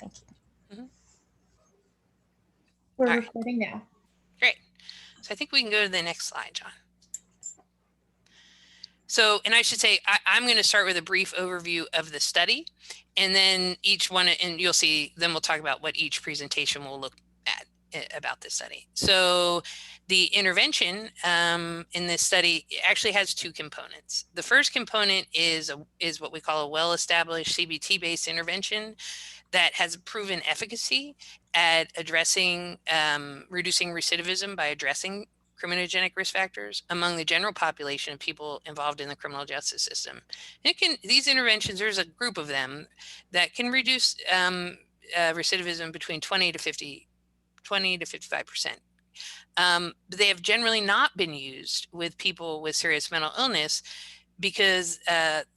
Thank you. Mhm. We're All right, recording now. great. So I think we can go to the next slide, John. So, and I should say, I'm going to start with a brief overview of the study, and then each one, and you'll see, then we'll talk about what each presentation will look at about this study. So the intervention in this study actually has two components. The first component is what we call a well-established CBT-based intervention that has proven efficacy at addressing reducing recidivism by addressing criminogenic risk factors among the general population of people involved in the criminal justice system. These interventions, there's a group of them that can reduce recidivism between 20 to 55%. But they have generally not been used with people with serious mental illness because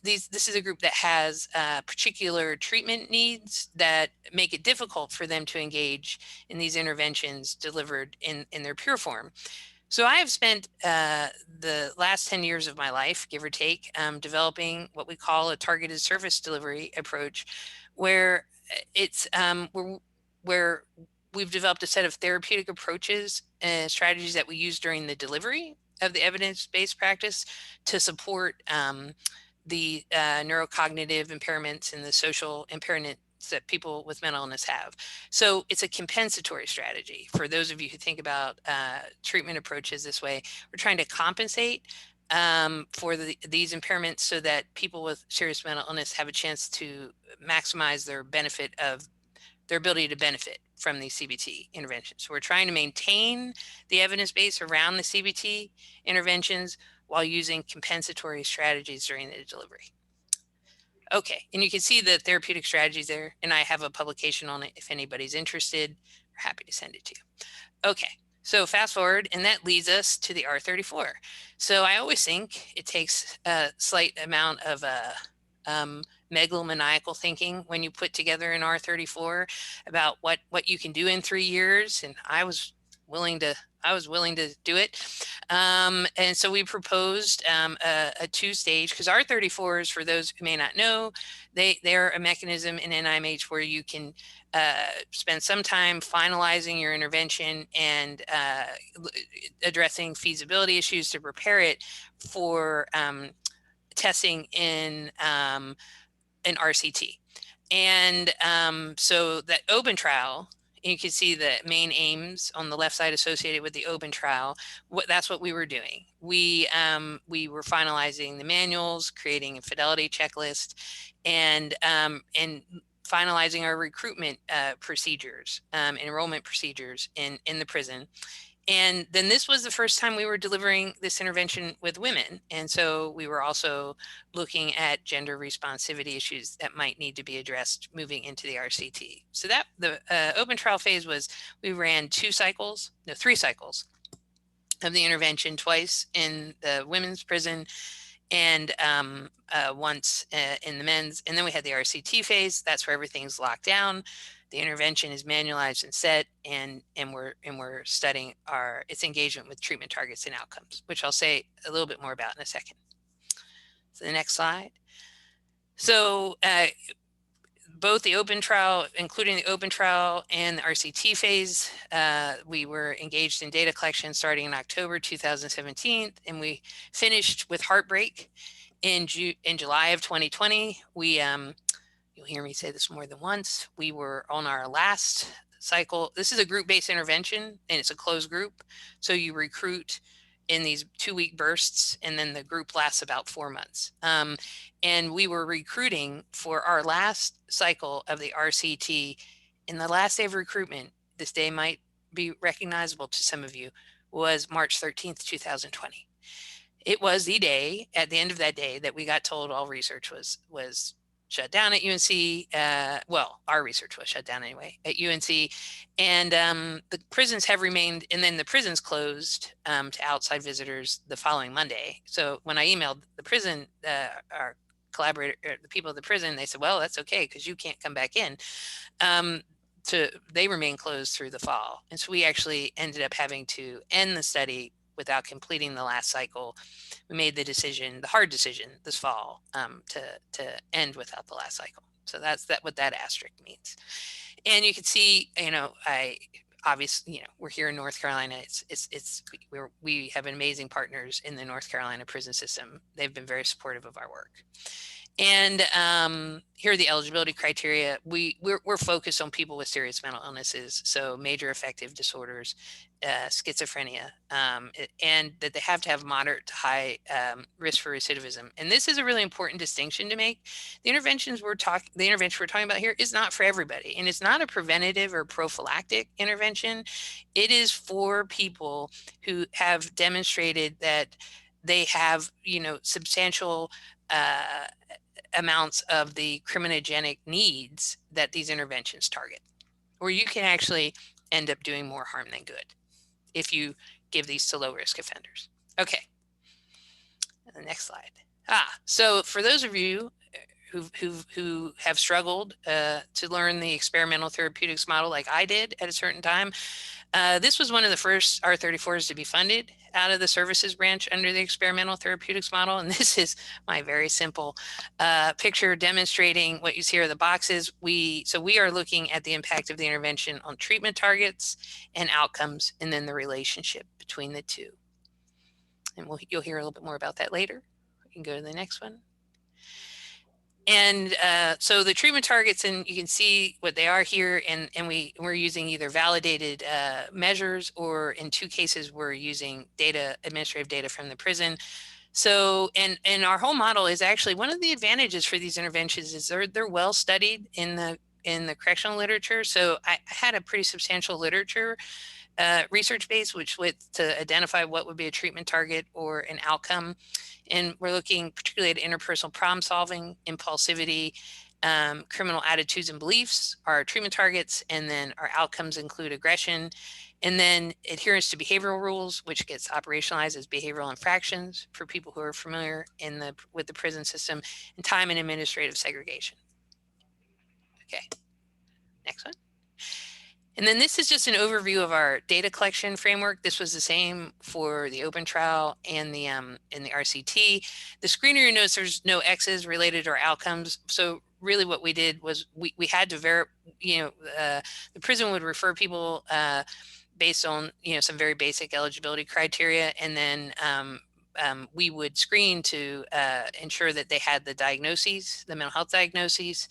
this is a group that has particular treatment needs that make it difficult for them to engage in these interventions delivered in their pure form. So I have spent the last 10 years of my life, give or take, developing what we call a targeted service delivery approach, where it's where we've developed a set of therapeutic approaches and strategies that we use during the delivery of the evidence-based practice to support the neurocognitive impairments and the social impairments that people with mental illness have. So it's a compensatory strategy. For those of you who think about treatment approaches this way, we're trying to compensate for these impairments so that people with serious mental illness have a chance to maximize their ability to benefit from these CBT interventions. So we're trying to maintain the evidence base around the CBT interventions while using compensatory strategies during the delivery. Okay, and you can see the therapeutic strategies there, and I have a publication on it if anybody's interested. We're happy to send it to you. Okay, so fast forward, and that leads us to the R34. So I always think it takes a slight amount of megalomaniacal thinking when you put together an R34 about what you can do in 3 years, and I was willing to do it. And so we proposed a two-stage, because R34s, for those who may not know, they're a mechanism in NIMH where you can spend some time finalizing your intervention and addressing feasibility issues to prepare it for testing in an RCT. And so that open trial, you can see the main aims on the left side associated with the open trial. That's what we were doing. We were finalizing the manuals, creating a fidelity checklist, and finalizing our recruitment procedures, enrollment procedures in the prison. And then this was the first time we were delivering this intervention with women. And so we were also looking at gender responsivity issues that might need to be addressed moving into the RCT. So that the open trial phase was, we ran 3 cycles of the intervention, twice in the women's prison and once in the men's. And then we had the RCT phase. That's where everything's locked down. The intervention is manualized and set, and we're studying its engagement with treatment targets and outcomes, which I'll say a little bit more about in a second. So the next slide. So both the open trial, including the open trial and the RCT phase, we were engaged in data collection starting in October 2017, and we finished with heartbreak in July of 2020. You'll hear me say this more than once. We were on our last cycle. This is a group-based intervention, and it's a closed group. So you recruit in these 2-week bursts, and then the group lasts about 4 months. And we were recruiting for our last cycle of the RCT. In the last day of recruitment, this day might be recognizable to some of you, was March 13th, 2020. It was the day, at the end of that day, that we got told all research was shut down at UNC. Well, our research was shut down anyway at UNC, and the prisons have remained, and then the prisons closed to outside visitors the following Monday. So when I emailed the prison, our collaborator, the people of the prison, they said, well, that's okay, because you can't come back in. They remain closed through the fall. And so we actually ended up having to end the study without completing the last cycle. We made the hard decision this fall to end without the last cycle. So that's what that asterisk means. And you can see, obviously, we're here in North Carolina. We have amazing partners in the North Carolina prison system. They've been very supportive of our work. And here are the eligibility criteria. We're focused on people with serious mental illnesses, so major affective disorders, schizophrenia, and that they have to have moderate to high risk for recidivism. And this is a really important distinction to make. The intervention we're talking about here is not for everybody, and it's not a preventative or prophylactic intervention. It is for people who have demonstrated that they have, substantial amounts of the criminogenic needs that these interventions target, or you can actually end up doing more harm than good if you give these to low risk offenders. Okay, the next slide. So for those of you who have struggled to learn the experimental therapeutics model like I did at a certain time, this was one of the first R34s to be funded out of the services branch under the experimental therapeutics model. And this is my very simple picture demonstrating what you see are the boxes. So we are looking at the impact of the intervention on treatment targets and outcomes, and then the relationship between the two. And you'll hear a little bit more about that later. We can go to the next one. And so the treatment targets, and you can see what they are here, and we're using either validated measures, or in 2 cases we're using administrative data from the prison. So and our whole model is actually, one of the advantages for these interventions is they're well studied in the correctional literature. So I had a pretty substantial literature research base to identify what would be a treatment target or an outcome. And we're looking particularly at interpersonal problem solving, impulsivity, criminal attitudes and beliefs are our treatment targets, and then our outcomes include aggression, and then adherence to behavioral rules, which gets operationalized as behavioral infractions for people who are familiar with the prison system, and time and administrative segregation. Okay, next one. And then this is just an overview of our data collection framework. This was the same for the open trial and the RCT. The screener, notes there's no X's related to our outcomes. So really what we did was we had to verify, the prison would refer people based on, some very basic eligibility criteria. And then we would screen to ensure that they had the diagnoses, the mental health diagnoses,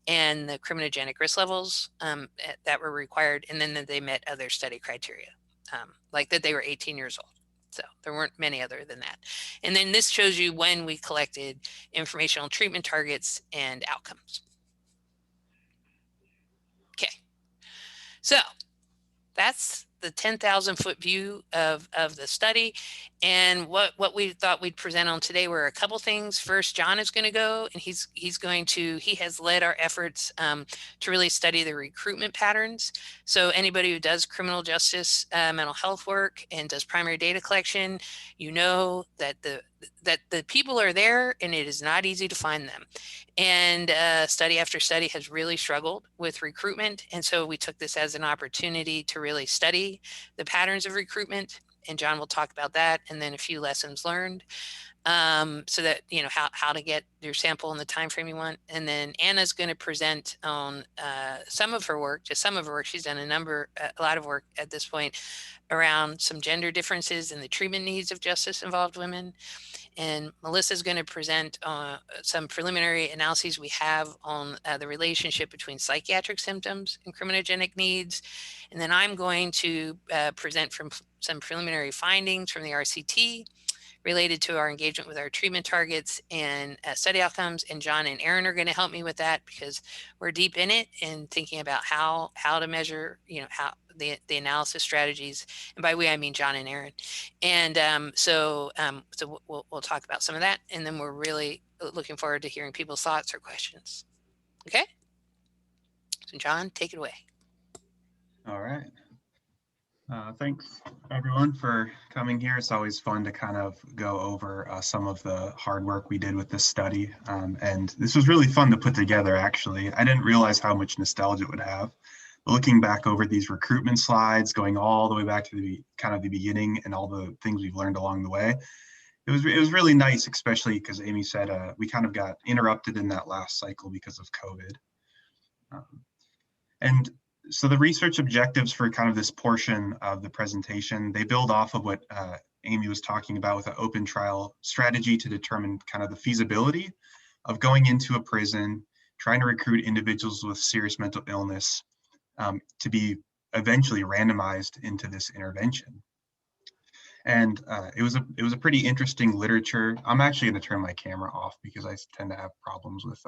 and the criminogenic risk levels that were required, and then that they met other study criteria, like that they were 18 years old. So there weren't many other than that. And then this shows you when we collected information on treatment targets and outcomes. Okay, so that's the 10,000 foot view of the study. And what we thought we'd present on today were a couple things. First, John is going to go, and he has led our efforts to really study the recruitment patterns. So anybody who does criminal justice mental health work and does primary data collection, that the people are there, and it is not easy to find them. And study after study has really struggled with recruitment. And so we took this as an opportunity to really study the patterns of recruitment. And John will talk about that, and then a few lessons learned, so that, how to get your sample in the time frame you want. And then Anna's going to present on some of her work. She's done a lot of work at this point around some gender differences in the treatment needs of justice-involved women. And Melissa's going to present some preliminary analyses we have on the relationship between psychiatric symptoms and criminogenic needs. And then I'm going to present from some preliminary findings from the RCT related to our engagement with our treatment targets and study outcomes. And John and Aaron are going to help me with that, because we're deep in it and thinking about how to measure, how the analysis strategies. And by we, I mean John and Aaron. And so we'll talk about some of that. And then we're really looking forward to hearing people's thoughts or questions. Okay. So John, take it away. All right. Thanks everyone for coming here. It's always fun to kind of go over some of the hard work we did with this study. And this was really fun to put together, actually. I didn't realize how much nostalgia it would have. Looking back over these recruitment slides, going all the way back to the beginning and all the things we've learned along the way. It was really nice, especially because Amy said we kind of got interrupted in that last cycle because of COVID. And So the research objectives for kind of this portion of the presentation, they build off of what Amy was talking about with an open trial strategy to determine kind of the feasibility of going into a prison, trying to recruit individuals with serious mental illness to be eventually randomized into this intervention. And it was a pretty interesting literature. I'm actually going to turn my camera off because I tend to have problems with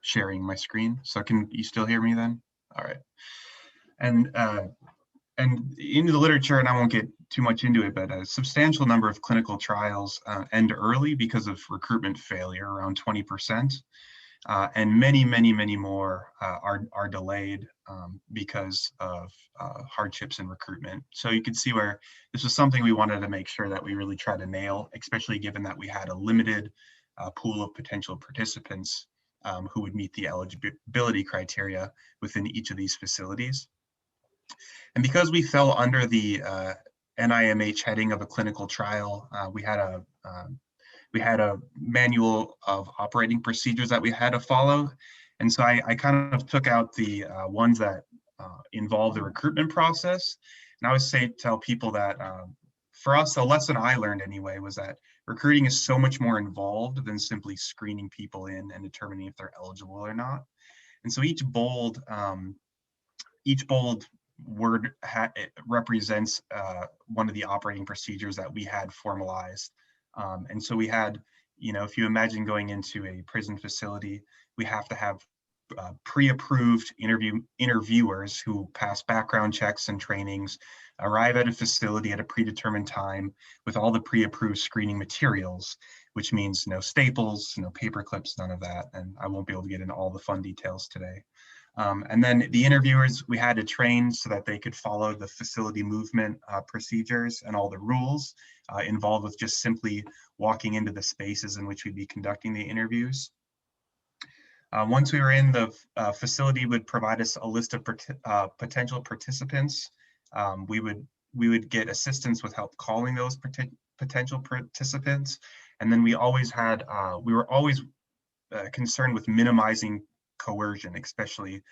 sharing my screen. So can you still hear me then? All right. And into the literature, and I won't get too much into it, but a substantial number of clinical trials end early because of recruitment failure, around 20%. And many more are delayed because of hardships in recruitment. So you can see where this was something we wanted to make sure that we really try to nail, especially given that we had a limited pool of potential participants who would meet the eligibility criteria within each of these facilities. And because we fell under the NIMH heading of a clinical trial, we had a manual of operating procedures that we had to follow. And so I kind of took out the ones that involve the recruitment process. And I always tell people that for us, the lesson I learned anyway was that recruiting is so much more involved than simply screening people in and determining if they're eligible or not. And so each bold word represents one of the operating procedures that we had formalized. And so we had, if you imagine going into a prison facility, we have to have pre-approved interviewers who pass background checks and trainings, arrive at a facility at a predetermined time with all the pre-approved screening materials, which means no staples, no paper clips, none of that. And I won't be able to get into all the fun details today. And then the interviewers, we had to train so that they could follow the facility movement procedures and all the rules involved with just simply walking into the spaces in which we'd be conducting the interviews. Once we were in, the facility would provide us a list of potential participants. We would get assistance with help calling those potential participants. And then we were always concerned with minimizing coercion, especially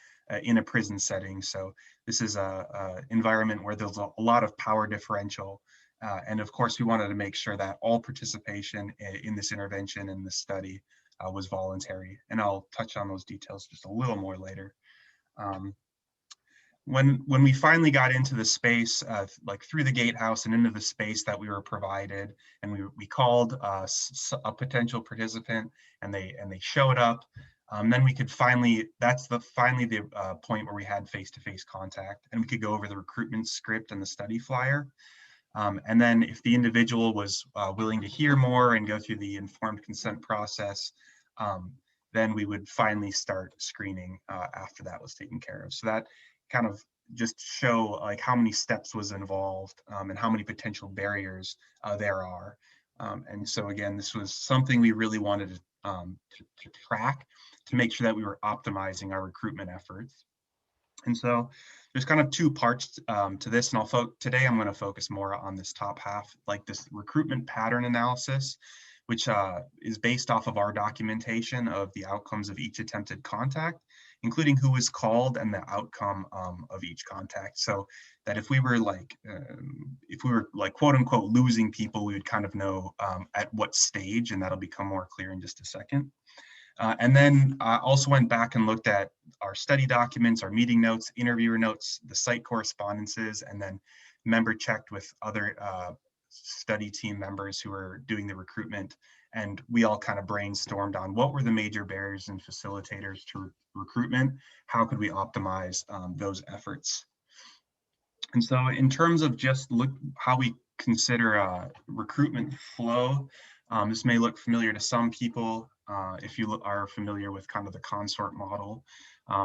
in a prison setting. So this is a environment where there's a lot of power differential. And of course, we wanted to make sure that all participation in this intervention and this study was voluntary. And I'll touch on those details just a little more later. When we finally got into the space, like through the gatehouse and into the space that we were provided, and we called a potential participant, and they showed up, then we could that's the point where we had face-to-face contact, and we could go over the recruitment script and the study flyer. And then if the individual was willing to hear more and go through the informed consent process, then we would finally start screening after that was taken care of. So that kind of just show like how many steps was involved and how many potential barriers there are. And so again, this was something we really wanted to track to make sure that we were optimizing our recruitment efforts. And so there's kind of two parts to this, and today I'm going to focus more on this top half, like this recruitment pattern analysis, which is based off of our documentation of the outcomes of each attempted contact, including who was called and the outcome of each contact. So that if we were like quote unquote losing people, we would kind of know at what stage, and that'll become more clear in just a second. And then I also went back and looked at our study documents, our meeting notes, interviewer notes, the site correspondences, and then member checked with other study team members who were doing the recruitment. And we all kind of brainstormed on what were the major barriers and facilitators to recruitment, how could we optimize those efforts. And so in terms of just how we consider recruitment flow, this may look familiar to some people if you are familiar with kind of the consort model,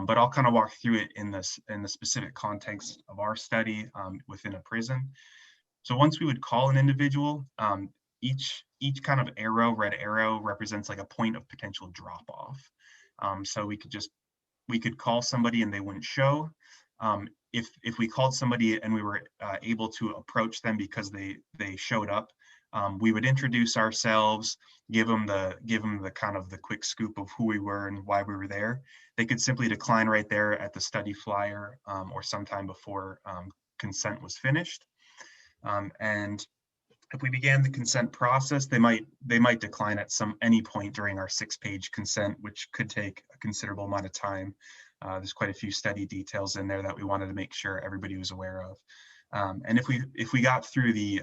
but I'll kind of walk through it in the specific context of our study within a prison. So once we would call an individual, each kind of red arrow represents like a point of potential drop off. So we could call somebody and they wouldn't show. If we called somebody and we were able to approach them because they showed up, We would introduce ourselves, give them the kind of the quick scoop of who we were and why we were there. They could simply decline right there at the study flyer, or sometime before consent was finished. And if we began the consent process, they might decline at any point during our 6-page consent, which could take a considerable amount of time. There's quite a few study details in there that we wanted to make sure everybody was aware of. And if we got through the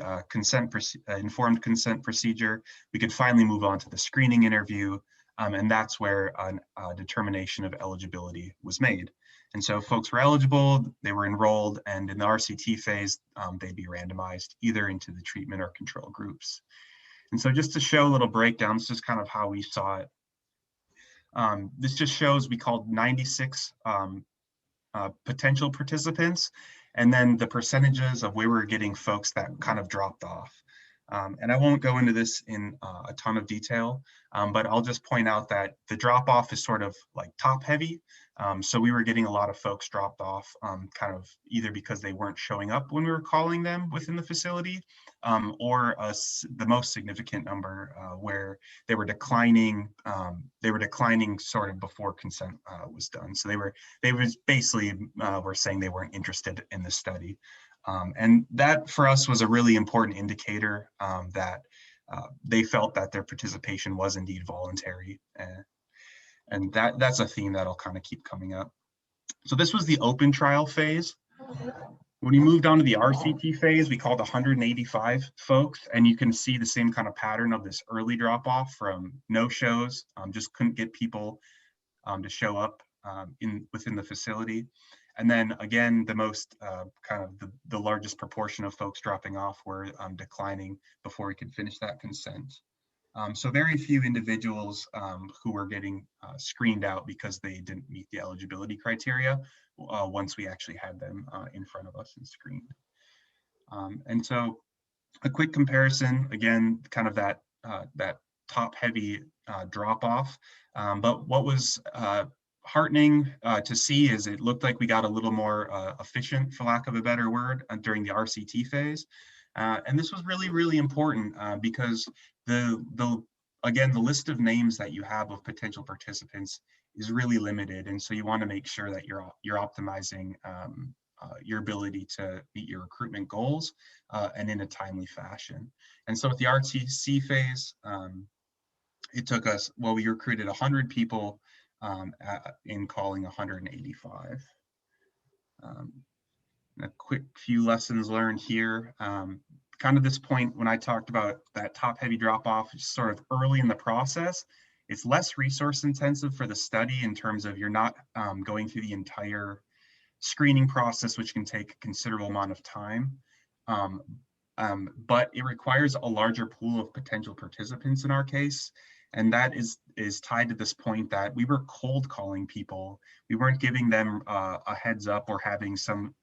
informed consent procedure, we could finally move on to the screening interview, and that's where a determination of eligibility was made. And so folks were eligible, they were enrolled, and in the RCT phase, they'd be randomized either into the treatment or control groups. And so just to show a little breakdown, this is kind of how we saw it. This just shows we called 96 potential participants, and then the percentages of where we're getting folks that kind of dropped off. And I won't go into this in a ton of detail, but I'll just point out that the drop off is sort of like top heavy. So we were getting a lot of folks dropped off kind of either because they weren't showing up when we were calling them within the facility, or the most significant number where they were declining sort of before consent was done. So they was basically were saying they weren't interested in the study. And that for us was a really important indicator that they felt that their participation was indeed voluntary. And that's a theme that'll kind of keep coming up. So this was the open trial phase. When we moved on to the RCT phase, we called 185 folks, and you can see the same kind of pattern of this early drop off from no shows, just couldn't get people to show up within the facility. And then again, the most kind of the largest proportion of folks dropping off were declining before we could finish that consent. So very few individuals who were getting screened out because they didn't meet the eligibility criteria once we actually had them in front of us and screened. And so a quick comparison, again, kind of that top heavy drop off. But what was heartening to see is it looked like we got a little more efficient, for lack of a better word, during the RCT phase. And this was really, really important because again, the list of names that you have of potential participants is really limited. And so you want to make sure that you're optimizing your ability to meet your recruitment goals and in a timely fashion. And so with the RTC phase, it took us, well, we recruited 100 people in calling 185. A quick few lessons learned here. Kind of this point when I talked about that top heavy drop off, sort of early in the process, it's less resource intensive for the study in terms of you're not going through the entire screening process, which can take a considerable amount of time. But it requires a larger pool of potential participants in our case. And that is tied to this point that we were cold calling people. We weren't giving them a heads up or having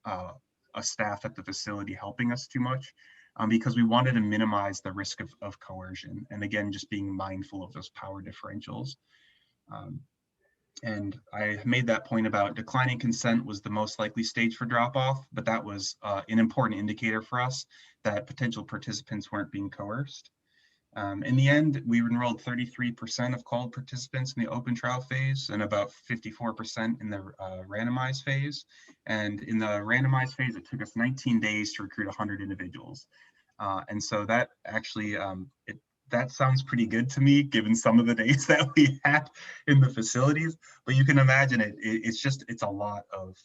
a staff at the facility helping us too much because we wanted to minimize the risk of coercion. And again, just being mindful of those power differentials. And I made that point about declining consent was the most likely stage for drop off, but that was an important indicator for us that potential participants weren't being coerced. In the end, we enrolled 33% of called participants in the open trial phase and about 54% in the randomized phase. And in the randomized phase, it took us 19 days to recruit 100 individuals. And so that actually, that sounds pretty good to me, given some of the days that we had in the facilities. But you can imagine it's a lot of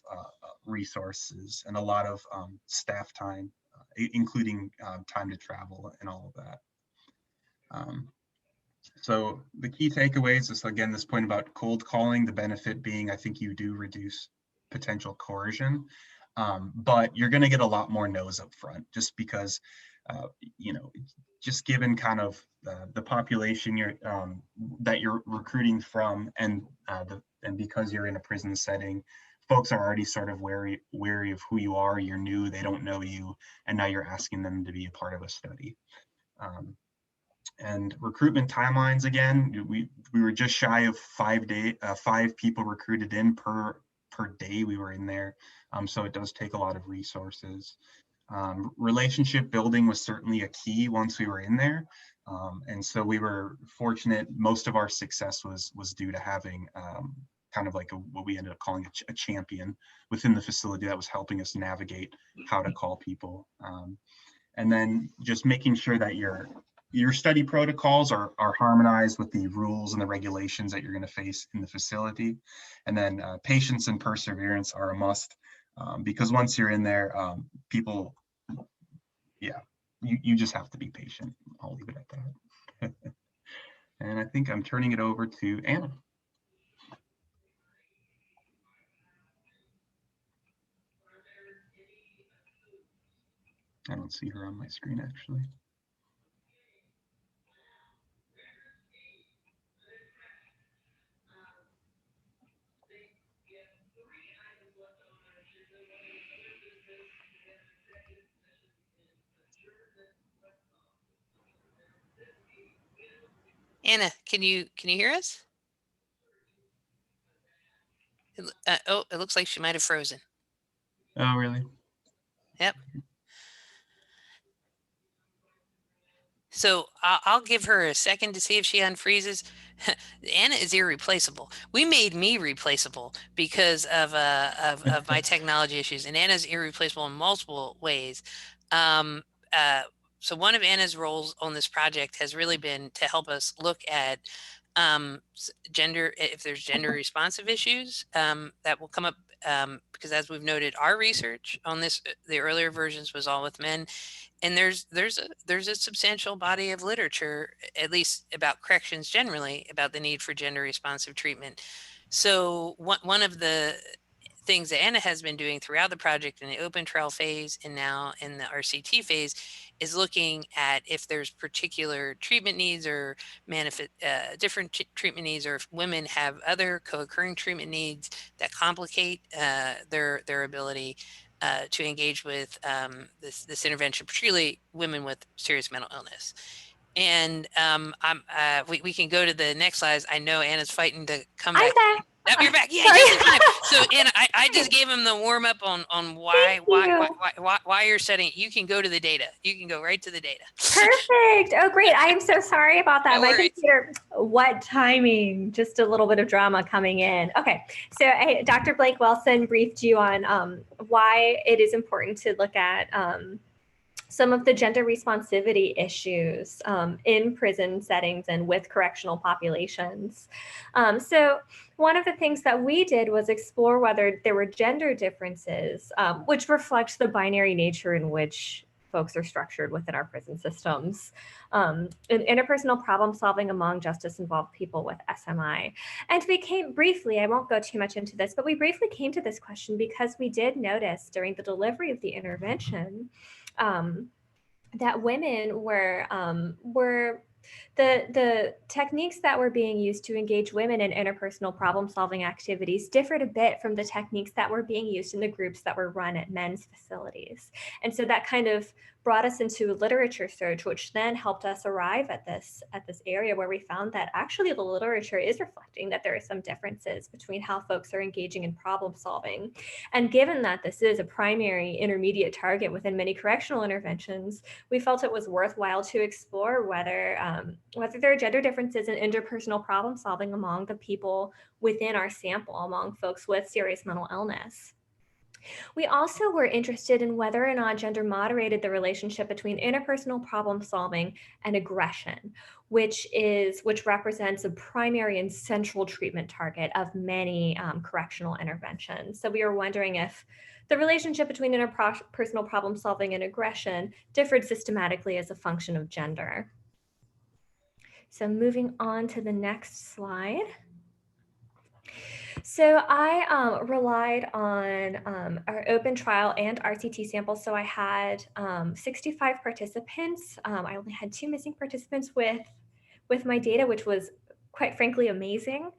resources and a lot of staff time, including time to travel and all of that. So the key takeaways is, again, this point about cold calling, the benefit being, I think you do reduce potential coercion, but you're going to get a lot more no's up front just because, just given kind of the population that you're recruiting from and because you're in a prison setting, folks are already sort of wary of who you are, you're new, they don't know you, and now you're asking them to be a part of a study. And recruitment timelines, again, we were just shy of 5 people recruited in per day we were in there. So it does take a lot of resources. Relationship building was certainly a key once we were in there. And so we were fortunate. Most of our success was due to having kind of like what we ended up calling a champion within the facility that was helping us navigate how to call people. And then just making sure that your study protocols are harmonized with the rules and the regulations that you're going to face in the facility. And then patience and perseverance are a must, because once you're in there, people, yeah, you just have to be patient. I'll leave it at that. And I think I'm turning it over to Anna. I don't see her on my screen, actually. Anna, can you hear us? Oh, it looks like she might have frozen. Oh, really? Yep. So I'll give her a second to see if she unfreezes. Anna is irreplaceable. We made me replaceable because of my technology issues, and Anna's irreplaceable in multiple ways. Um, so one of Anna's roles on this project has really been to help us look at gender, if there's gender responsive issues that will come up, because as we've noted, our research on this, the earlier versions was all with men, and there's a substantial body of literature, at least about corrections generally, about the need for gender responsive treatment. So one of the things that Anna has been doing throughout the project in the open trial phase and now in the RCT phase is looking at if there's particular treatment needs or different treatment needs, or if women have other co-occurring treatment needs that complicate their ability to engage with this intervention, particularly women with serious mental illness. And we can go to the next slides. I know Anna's fighting to come back. I'm back. Oh, you're back. Yeah, just in time. So Anna, I just gave him the warm up on why you're studying. You can go to the data. You can go right to the data. Perfect. Oh, great. I am so sorry about that. No My worries. computer, what timing? Just a little bit of drama coming in. Okay. So Dr. Blake Wilson briefed you on why it is important to look at some of the gender responsivity issues in prison settings and with correctional populations. So one of the things that we did was explore whether there were gender differences, which reflects the binary nature in which folks are structured within our prison systems, in interpersonal problem solving among justice involved people with SMI. And we came briefly, I won't go too much into this, but we briefly came to this question because we did notice during the delivery of the intervention that women were the techniques that were being used to engage women in interpersonal problem solving activities differed a bit from the techniques that were being used in the groups that were run at men's facilities. And so that kind of brought us into a literature search, which then helped us arrive at this area where we found that actually the literature is reflecting that there are some differences between how folks are engaging in problem solving. And given that this is a primary intermediate target within many correctional interventions, we felt it was worthwhile to explore whether there are gender differences in interpersonal problem solving among the people within our sample, among folks with serious mental illness. We also were interested in whether or not gender moderated the relationship between interpersonal problem solving and aggression, which represents a primary and central treatment target of many correctional interventions. So we were wondering if the relationship between interpersonal problem solving and aggression differed systematically as a function of gender. So moving on to the next slide. So I relied on our open trial and RCT samples. So I had 65 participants. I only had 2 missing participants with my data, which was quite frankly amazing.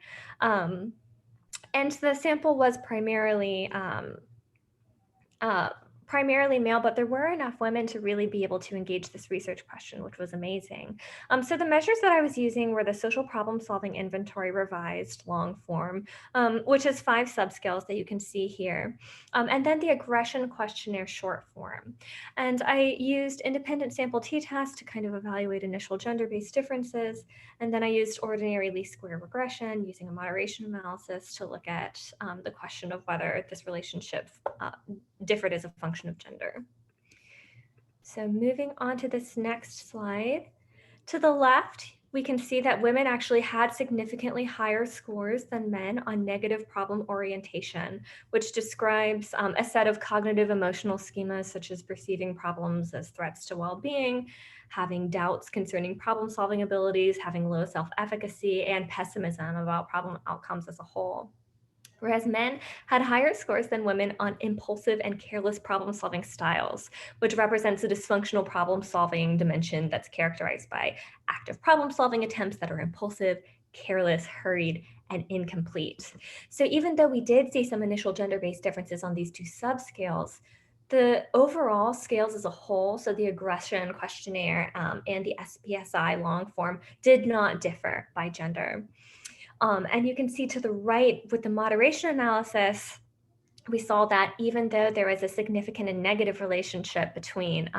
And the sample was primarily primarily male, but there were enough women to really be able to engage this research question, which was amazing. So the measures that I was using were the social problem solving inventory revised long form, which has 5 subscales that you can see here, and then the aggression questionnaire short form. And I used independent sample t-tests to kind of evaluate initial gender-based differences. And then I used ordinary least square regression using a moderation analysis to look at the question of whether this relationship differed as a function of gender. So moving on to this next slide. To the left, we can see that women actually had significantly higher scores than men on negative problem orientation, which describes a set of cognitive emotional schemas such as perceiving problems as threats to well-being, having doubts concerning problem-solving abilities, having low self-efficacy, and pessimism about problem outcomes as a whole. Whereas men had higher scores than women on impulsive and careless problem-solving styles, which represents a dysfunctional problem-solving dimension that's characterized by active problem-solving attempts that are impulsive, careless, hurried, and incomplete. So even though we did see some initial gender-based differences on these 2 subscales, the overall scales as a whole, so the aggression questionnaire and the SPSI long form, did not differ by gender. And you can see to the right with the moderation analysis, we saw that even though there was a significant and negative relationship between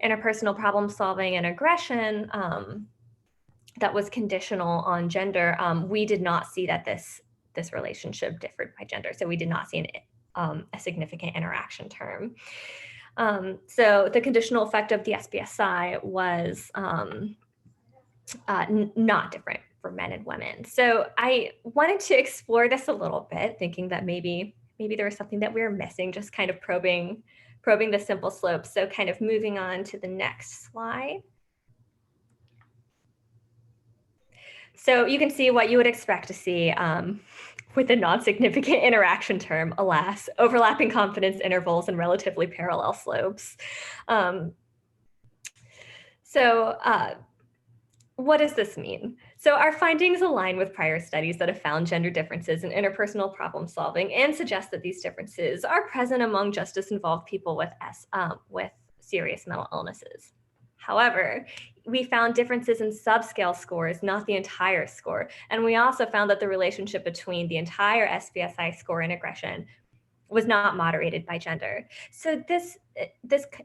interpersonal problem solving and aggression that was conditional on gender, we did not see that this relationship differed by gender. So we did not see a significant interaction term. So the conditional effect of the SPSI was not different for men and women. So I wanted to explore this a little bit, thinking that maybe there was something that we were missing, just kind of probing the simple slopes. So kind of moving on to the next slide. So you can see what you would expect to see with a non-significant interaction term, alas, overlapping confidence intervals and relatively parallel slopes. What does this mean? So our findings align with prior studies that have found gender differences in interpersonal problem solving and suggest that these differences are present among justice-involved people with serious mental illnesses. However, we found differences in subscale scores, not the entire score. And we also found that the relationship between the entire SPSI score and aggression was not moderated by gender. So this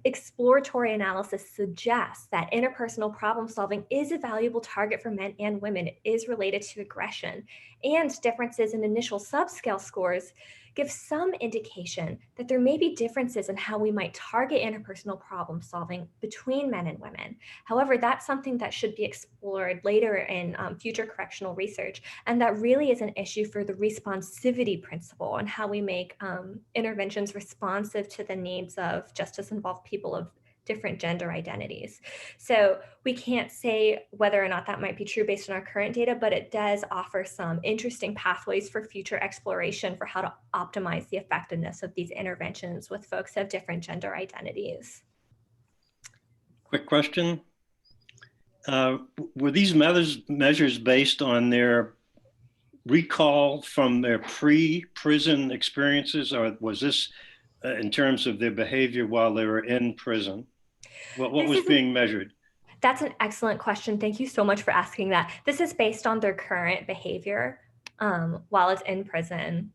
exploratory analysis suggests that interpersonal problem solving is a valuable target for men and women. It is related to aggression, and differences in initial subscale scores give some indication that there may be differences in how we might target interpersonal problem solving between men and women. However, that's something that should be explored later in future correctional research. And that really is an issue for the responsivity principle and how we make interventions responsive to the needs of justice-involved people of different gender identities. So we can't say whether or not that might be true based on our current data, but it does offer some interesting pathways for future exploration for how to optimize the effectiveness of these interventions with folks of different gender identities. Quick question. Were these measures based on their recall from their pre-prison experiences, or was this in terms of their behavior while they were in prison? What was being measured? That's an excellent question. Thank you so much for asking that. This is based on their current behavior while it's in prison.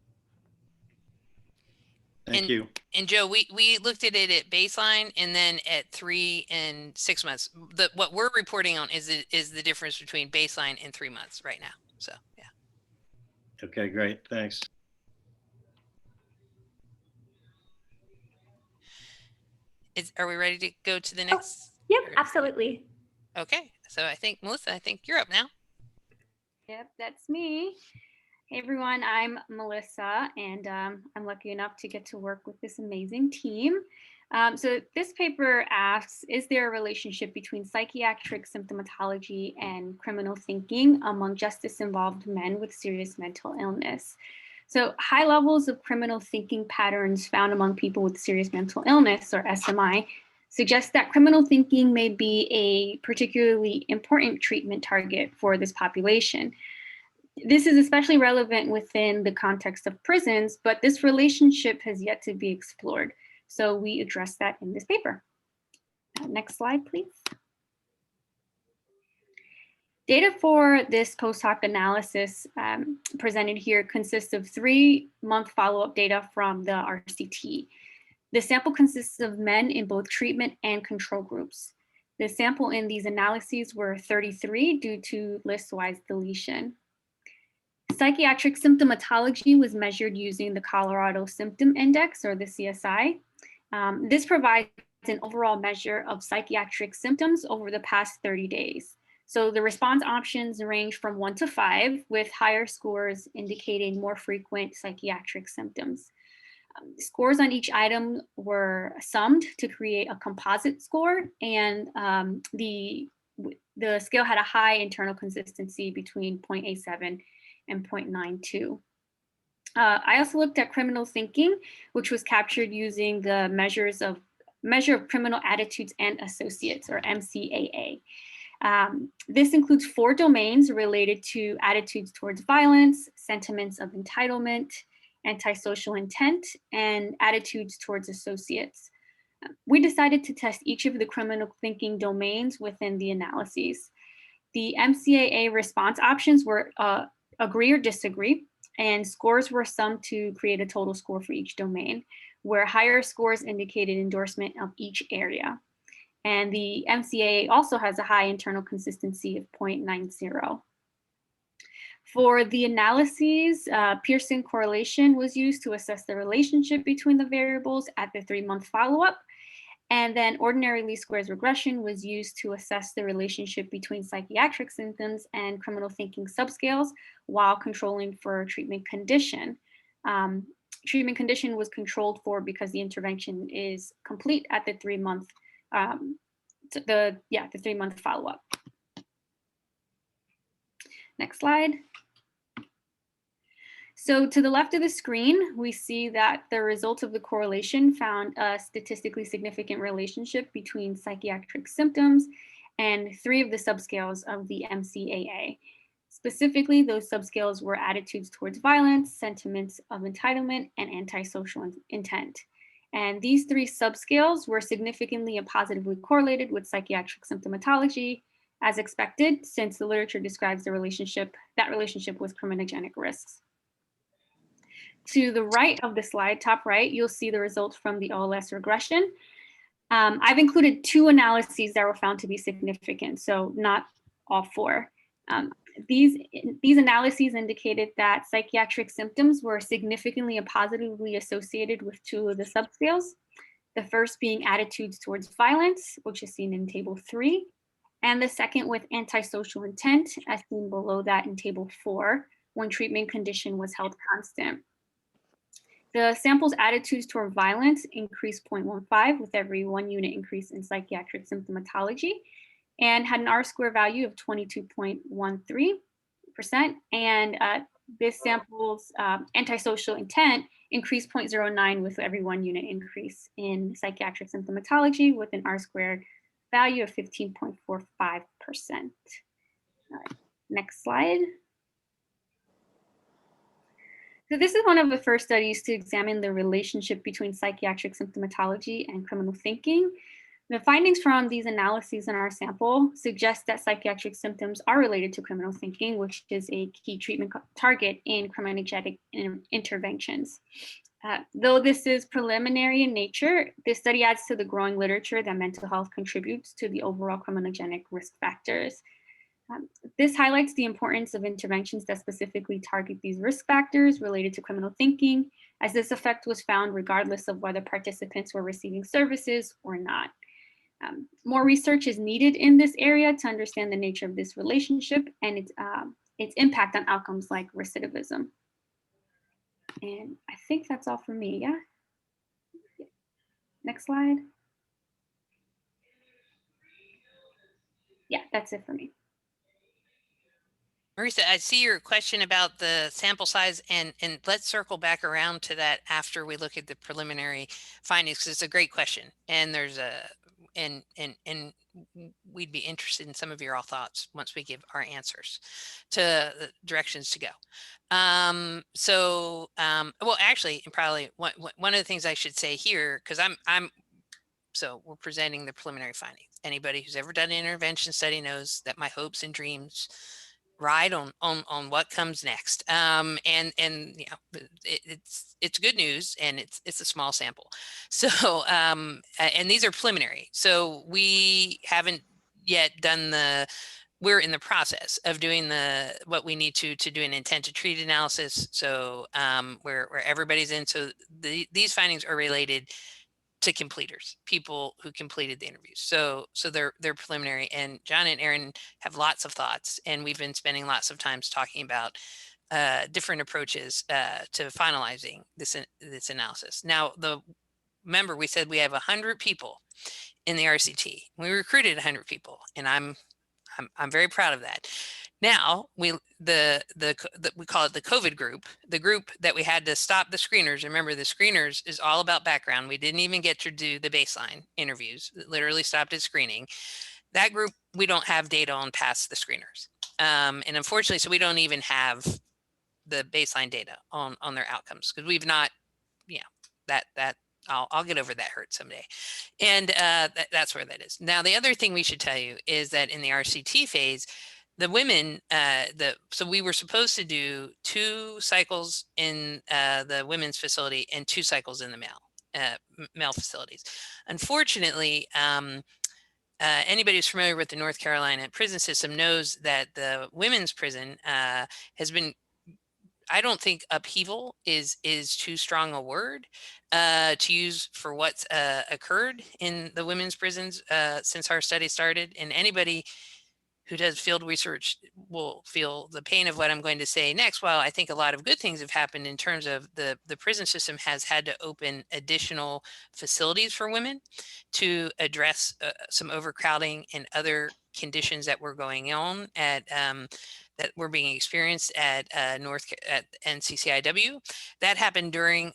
Thank you. And Joe, we looked at it at baseline and then at 3 and 6 months. What we're reporting on is the difference between baseline and 3 months right now. So yeah. Okay, great. Thanks. Are we ready to go to the next? Yep, absolutely. Okay, so I think Melissa, I think you're up now. Yep, that's me. Hey everyone, I'm Melissa, and I'm lucky enough to get to work with this amazing team. So this paper asks, is there a relationship between psychiatric symptomatology and criminal thinking among justice-involved men with serious mental illness? So high levels of criminal thinking patterns found among people with serious mental illness, or SMI, suggest that criminal thinking may be a particularly important treatment target for this population. This is especially relevant within the context of prisons, but this relationship has yet to be explored. So we address that in this paper. Next slide, please. Data for this post hoc analysis presented here consists of 3-month follow-up data from the RCT. The sample consists of men in both treatment and control groups. The sample in these analyses were 33 due to list-wise deletion. Psychiatric symptomatology was measured using the Colorado Symptom Index, or the CSI. This provides an overall measure of psychiatric symptoms over the past 30 days. So the response options range from 1 to 5, with higher scores indicating more frequent psychiatric symptoms. Scores on each item were summed to create a composite score, and the scale had a high internal consistency between 0.87 and 0.92. I also looked at criminal thinking, which was captured using the measure of criminal attitudes and associates, or MCAA. This includes 4 domains related to attitudes towards violence, sentiments of entitlement, antisocial intent, and attitudes towards associates. We decided to test each of the criminal thinking domains within the analyses. The MCAA response options were agree or disagree, and scores were summed to create a total score for each domain, where higher scores indicated endorsement of each area. And the MCAA also has a high internal consistency of 0.90. For the analyses, Pearson correlation was used to assess the relationship between the variables at the 3-month follow-up. And then ordinary least squares regression was used to assess the relationship between psychiatric symptoms and criminal thinking subscales while controlling for treatment condition. Treatment condition was controlled for because the intervention is complete at the 3-month the 3-month follow-up. Next slide. So to the left of the screen, we see that the results of the correlation found a statistically significant relationship between psychiatric symptoms and 3 of the subscales of the MCAA. Specifically, those subscales were attitudes towards violence, sentiments of entitlement, and antisocial intent. And these 3 subscales were significantly and positively correlated with psychiatric symptomatology, as expected, since the literature describes that relationship with criminogenic risks. To the right of the slide, top right, you'll see the results from the OLS regression. I've included 2 analyses that were found to be significant, so not all 4. These analyses indicated that psychiatric symptoms were significantly and positively associated with 2 of the subscales. The first being attitudes towards violence, which is seen in table 3, and the second with antisocial intent, as seen below that in table 4, when treatment condition was held constant. The sample's attitudes toward violence increased 0.15 with every 1 unit increase in psychiatric symptomatology, and had an R-square value of 22.13%. And this sample's antisocial intent increased 0.09 with every 1 unit increase in psychiatric symptomatology, with an R-squared value of 15.45%. Next slide. So this is one of the first studies to examine the relationship between psychiatric symptomatology and criminal thinking. The findings from these analyses in our sample suggest that psychiatric symptoms are related to criminal thinking, which is a key treatment target in criminogenic interventions. Though this is preliminary in nature, this study adds to the growing literature that mental health contributes to the overall criminogenic risk factors. This highlights the importance of interventions that specifically target these risk factors related to criminal thinking, as this effect was found regardless of whether participants were receiving services or not. More research is needed in this area to understand the nature of this relationship and its impact on outcomes like recidivism. And I think that's all for me, yeah? Next slide. Yeah, that's it for me. Marisa, I see your question about the sample size, and let's circle back around to that after we look at the preliminary findings, because it's a great question. And and we'd be interested in some of your all thoughts once we give our answers to the directions to go. Well, actually, and probably one of the things I should say here, because so we're presenting the preliminary findings. Anybody who's ever done an intervention study knows that my hopes and dreams ride on what comes next. And you know, it's good news, and it's a small sample. So and these are preliminary. So we haven't yet done we're in the process of doing what we need to do an intent to treat analysis. So where everybody's in. So these findings are related to completers, people who completed the interviews. So they're preliminary, and John and Aaron have lots of thoughts, and we've been spending lots of times talking about different approaches to finalizing this analysis. Now, remember we said we have 100 people in the RCT. We recruited 100 people, and I'm very proud of that. Now we call it the COVID group, the group that we had to stop the screeners. Remember, the screeners is all about background. We didn't even get to do the baseline interviews. It literally stopped at screening. That group, we don't have data on past the screeners. And unfortunately, so we don't even have the baseline data on their outcomes, because we've not, you know, that I'll get over that hurt someday. And that's where that is. Now, the other thing we should tell you is that in the RCT phase, the women, so we were supposed to do 2 cycles in the women's facility and 2 cycles in the male facilities. Unfortunately, anybody who's familiar with the North Carolina prison system knows that the women's prison has been, I don't think upheaval is too strong a word to use for what's occurred in the women's prisons since our study started. And anybody who does field research will feel the pain of what I'm going to say next. While I think a lot of good things have happened in terms of the prison system has had to open additional facilities for women to address some overcrowding and other conditions that were going on that were being experienced at NCCIW. That happened during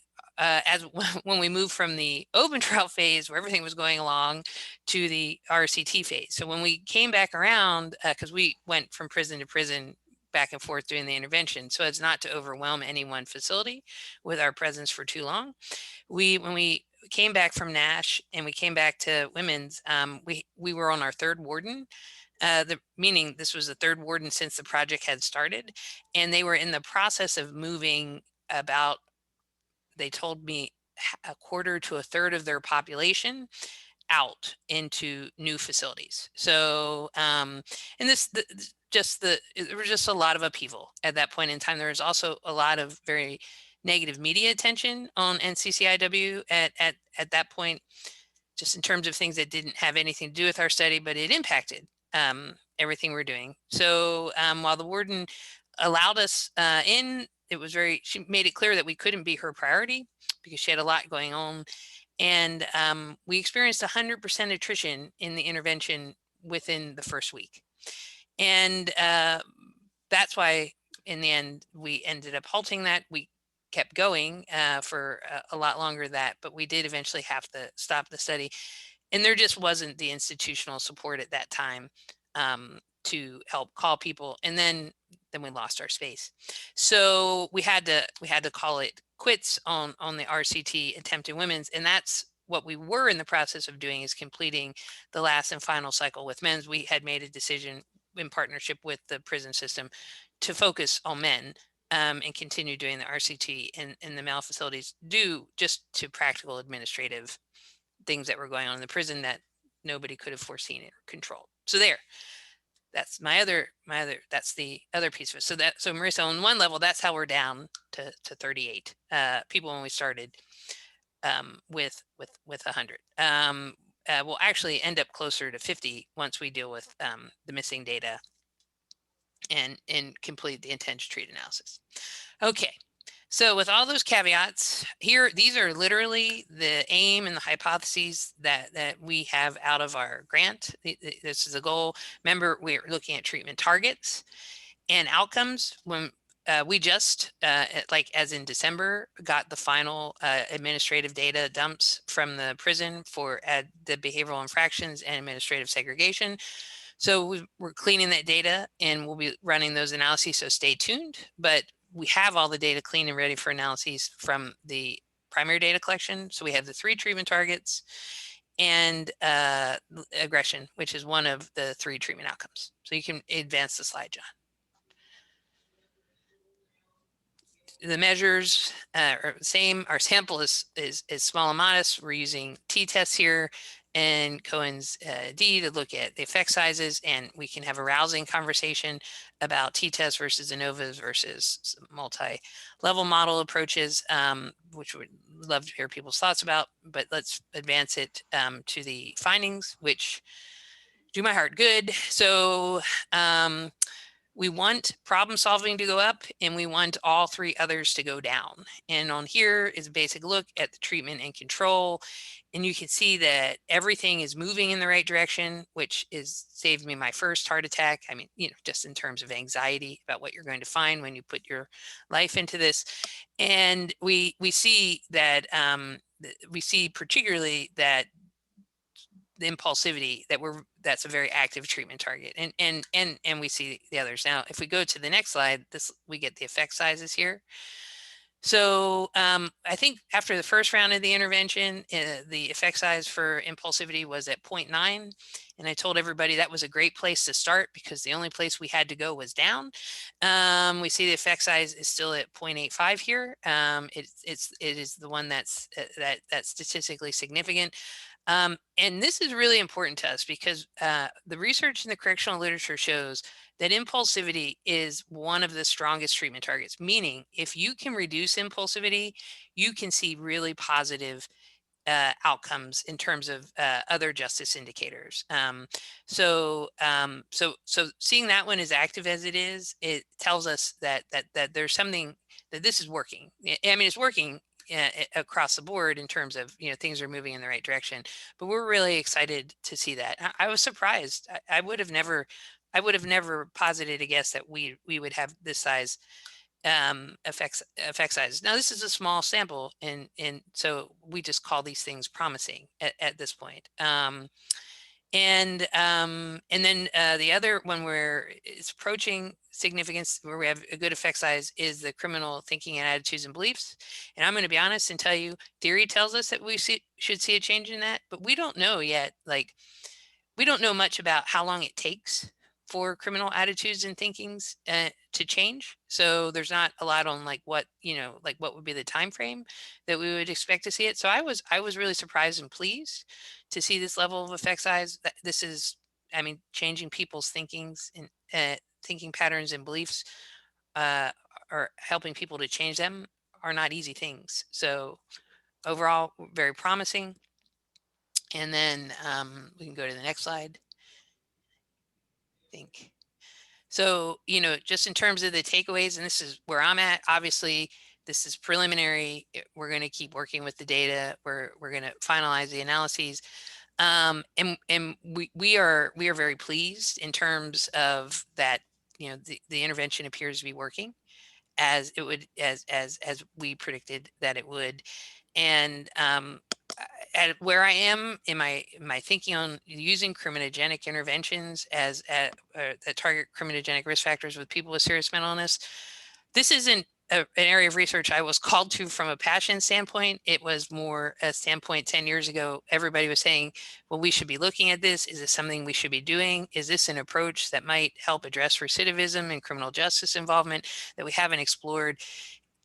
when we moved from the open trial phase where everything was going along to the RCT phase. So when we came back around, because we went from prison to prison back and forth doing the intervention, so as not to overwhelm any one facility with our presence for too long, when we came back from Nash and we came back to women's, we were on our 3rd warden. Meaning this was the 3rd warden since the project had started, and they were in the process of moving about, they told me, 1/4 to 1/3 of their population out into new facilities. So, and there was just a lot of upheaval at that point in time. There was also a lot of very negative media attention on NCCIW at that point, just in terms of things that didn't have anything to do with our study, but it impacted everything we're doing. So while the warden allowed us in, she made it clear that we couldn't be her priority because she had a lot going on. And we experienced 100% attrition in the intervention within the first week. And that's why in the end, we ended up halting that. We kept going for a lot longer than that, but we did eventually have to stop the study. And there just wasn't the institutional support at that time to help call people. And then we lost our space. So we had to call it quits on the RCT attempted women's. And that's what we were in the process of doing, is completing the last and final cycle with men's. We had made a decision in partnership with the prison system to focus on men and continue doing the RCT in the male facilities due just to practical administrative things that were going on in the prison that nobody could have foreseen or controlled. So that's that's the other piece of it. So Marissa, on one level, that's how we're down to 38 people when we started with 100. We'll actually end up closer to 50 once we deal with the missing data and complete the intent to treat analysis. Okay. So with all those caveats here, these are literally the aim and the hypotheses that we have out of our grant. This is a goal. Remember, we're looking at treatment targets and outcomes. When we just, like as in December, got the final administrative data dumps from the prison for the behavioral infractions and administrative segregation. So we're cleaning that data and we'll be running those analyses, so stay tuned. But we have all the data clean and ready for analyses from the primary data collection. So we have the 3 treatment targets and aggression, which is one of the 3 treatment outcomes. So you can advance the slide, John. The measures are the same. Our sample is small and modest. We're using t-tests here and Cohen's D to look at the effect sizes, and we can have a rousing conversation about t-tests versus ANOVAs versus multi-level model approaches, which we'd love to hear people's thoughts about. But let's advance it to the findings, which do my heart good. So we want problem solving to go up and we want all 3 others to go down. And on here is a basic look at the treatment and control. And you can see that everything is moving in the right direction, which is saved me my first heart attack. I mean, just in terms of anxiety about what you're going to find when you put your life into this. And we see that we see particularly that the impulsivity that's a very active treatment target, and we see the others. Now if we go to the next slide, we get the effect sizes here. So I think after the first round of the intervention, the effect size for impulsivity was at 0.9, and I told everybody that was a great place to start because the only place we had to go was down. We see the effect size is still at 0.85 here. It is the one that's statistically significant. And this is really important to us because the research in the correctional literature shows that impulsivity is one of the strongest treatment targets, meaning if you can reduce impulsivity, you can see really positive outcomes in terms of other justice indicators. So seeing that one as active as it is, it tells us that there's something, that this is working. I mean, it's working across the board in terms of, things are moving in the right direction, but we're really excited to see that. I was surprised. I would have never posited a guess that we would have this size effect size. Now this is a small sample, and so we just call these things promising at this point. And then the other, when it's approaching significance, where we have a good effect size, is the criminal thinking and attitudes and beliefs. And I'm going to be honest and tell you, theory tells us that we should see a change in that, but we don't know yet. Like, we don't know much about how long it takes for criminal attitudes and thinkings to change. So there's not a lot on like what would be the time frame that we would expect to see it. So I was really surprised and pleased to see this level of effect size. This is, I mean, changing people's thinkings and thinking patterns and beliefs, or helping people to change them, are not easy things. So overall, very promising. And then we can go to the next slide. I think. So, just in terms of the takeaways, and this is where I'm at, obviously, this is preliminary. We're going to keep working with the data. We're going to finalize the analyses. And we are very pleased in terms of that, the intervention appears to be working as it would, as we predicted that it would. And at where I am in my thinking on using criminogenic interventions as that target criminogenic risk factors with people with serious mental illness, this isn't an area of research I was called to from a passion standpoint. It was more a standpoint 10 years ago. Everybody was saying, well, we should be looking at this. Is this something we should be doing? Is this an approach that might help address recidivism and criminal justice involvement that we haven't explored?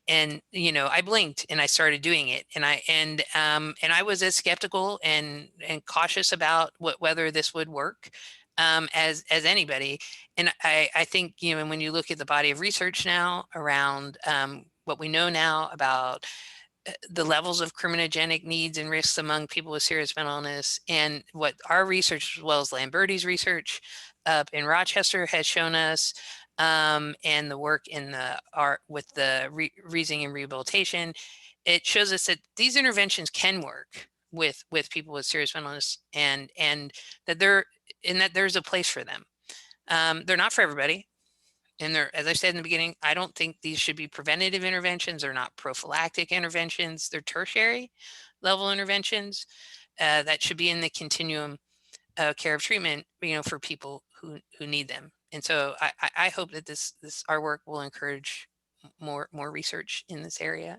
And I blinked and I started doing it, and I was as skeptical and cautious about whether this would work as anybody. And I think when you look at the body of research now around what we know now about the levels of criminogenic needs and risks among people with serious mental illness, and what our research, as well as Lamberti's research up in Rochester, has shown us, and the work in with the Reasoning and Rehabilitation, it shows us that these interventions can work with people with serious mental illness, and that there's a place for them. They're not for everybody. and they're, as I said in the beginning, I don't think these should be preventative interventions. They're not prophylactic interventions. They're tertiary level interventions that should be in the continuum care of treatment, for people who need them. And so I hope that our work will encourage more research in this area.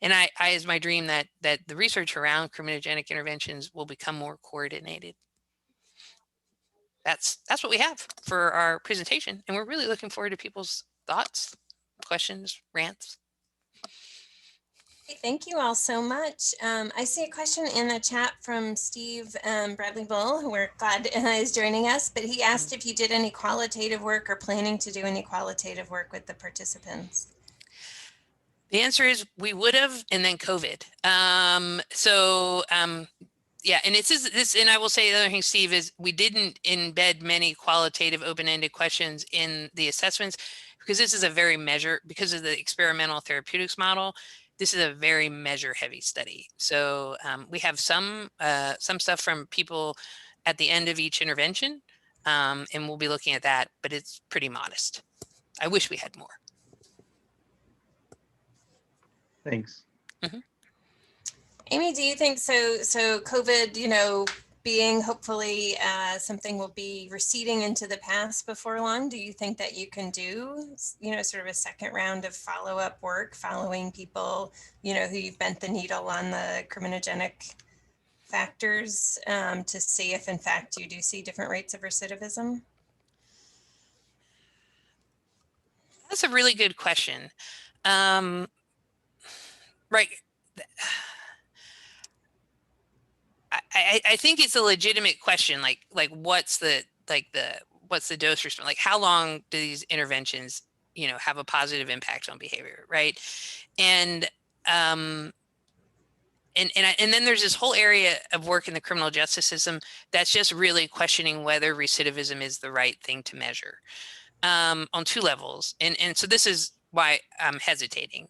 And I is my dream that the research around criminogenic interventions will become more coordinated. That's what we have for our presentation, and we're really looking forward to people's thoughts, questions, rants. Thank you all so much. I see a question in the chat from Steve Bradley Bull, who we're glad is joining us, but he asked if you did any qualitative work or planning to do any qualitative work with the participants. The answer is we would have, and then COVID. Yeah, and it's this, and I will say the other thing, Steve, is we didn't embed many qualitative open-ended questions in the assessments because this is a very because of the experimental therapeutics model. This is a very measure-heavy study. So we have some stuff from people at the end of each intervention, and we'll be looking at that, but it's pretty modest. I wish we had more. Thanks. Mm-hmm. Amy, do you think so COVID, being hopefully something will be receding into the past before long, do you think that you can do, sort of a second round of follow-up work following people, who you've bent the needle on the criminogenic factors to see if in fact you do see different rates of recidivism? That's a really good question. Right. I think it's a legitimate question. Like what's the dose response? Like how long do these interventions, have a positive impact on behavior, right? And then there's this whole area of work in the criminal justice system that's just really questioning whether recidivism is the right thing to measure on two levels. And so this is why I'm hesitating.